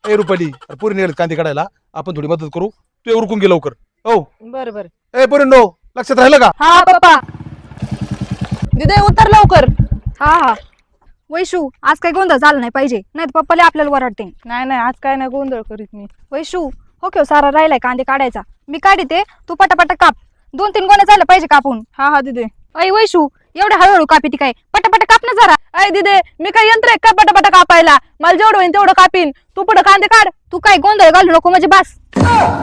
ए रुपाली पुरी निघाल कांदे काढायला आपण थोडी मदत करू तू उरकून गे लवकर हो बरं बरं. ए पोरींनो लक्षात राहिलं का हा पप्पा. दिदे उतर लवकर. हा हा वैशू आज काही गोंधळ झाला नाही पाहिजे नाही तर पप्पाला आपल्याला वरडते. नाही नाही आज काय नाही गोंधळ करीत मी. वैशू हो केव सारा राहिलाय कांदे काढायचा मी काढते तू पटापटा काप 2-3 गोण्या झालं पाहिजे कापून. हा हा दिदे. अय वैशू एवढे हळूहळू कापी ती काय पटापटा काप ना जरा. अय दिदे मी काय यंत्र आहे का पटापटा कापायला. मला जेवढं होईल तेवढं कापीन. तू पुढे कांदे काढ. तू काय गोंधळ घालू नको म्हणजे बस.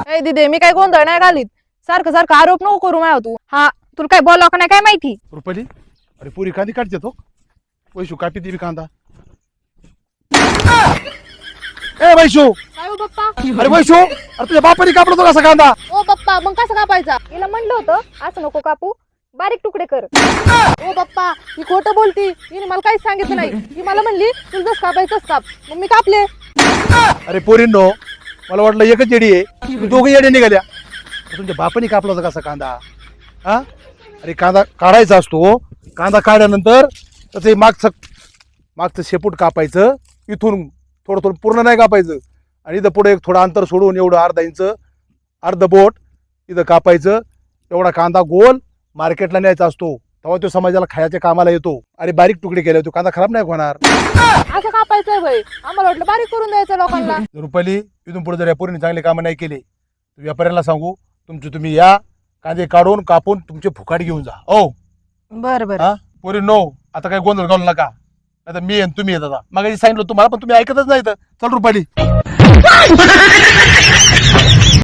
अय दिदे मी काय गोंधळ नाही घालीत. सारखं सारखं आरोप नको करू माझ्यावर तू. हा तुला काय बोलावं का नाही काय माहिती. रुपाली अरे पुरी कांदे काढते तो वैशू कापी ती कांदा ए वैशू काय हो पप्पा. अरे वैशू अरे तुझ्या बापाने कापला तो कसा कांदा ओ पप्पा मग कसं कापायचा. हिला म्हणलं होतं असं नको कापू बारीक तुकडे कर. ओ पप्पा ही खोटं बोलती. हिने मला काहीच सांगितलं नाही. ही मला म्हणली तुला जस कापायचंच काप. मग मी कापले. अरे पोरींनो मला वाटलं एकच येडी आहे तुम्ही दोघं येडे निघाल्या तुमच्या बापाने कापला होता कसा कांदा हा अरे कांदा काढायचा असतो कांदा काढल्यानंतर त्याचं मागचं शेपूट कापायचं इथून थोडं थोडं पूर्ण नाही कापायचं आणि इथं पुढे एक थोडं अंतर सोडून एवढं अर्धा इंच अर्ध बोट इथं कापायचं एवढा कांदा गोल मार्केटला न्यायचा असतो तेव्हा तो समाजाला खायच्या कामाला येतो आणि बारीक तुकडे केले तो कांदा खराब नाही होणार. असं कापायचंय भाई आम्हाला वाटलं बारीक करून द्यायचं लोकांना. रुपाली इथून पुढे जर या पोरीने चांगले कामं नाही केले तर व्यापाऱ्यांना सांगू तुम्ही या कांदे काढून कापून तुमचे फुकाट घेऊन जा ओ. बरं बरं. हा पोरी नो आता काही गोंधळ घालू नका आता मी तुम्ही येत आता मग सांगितलं तुम्हाला पण तुम्ही ऐकतच नाही तर चल रुपाली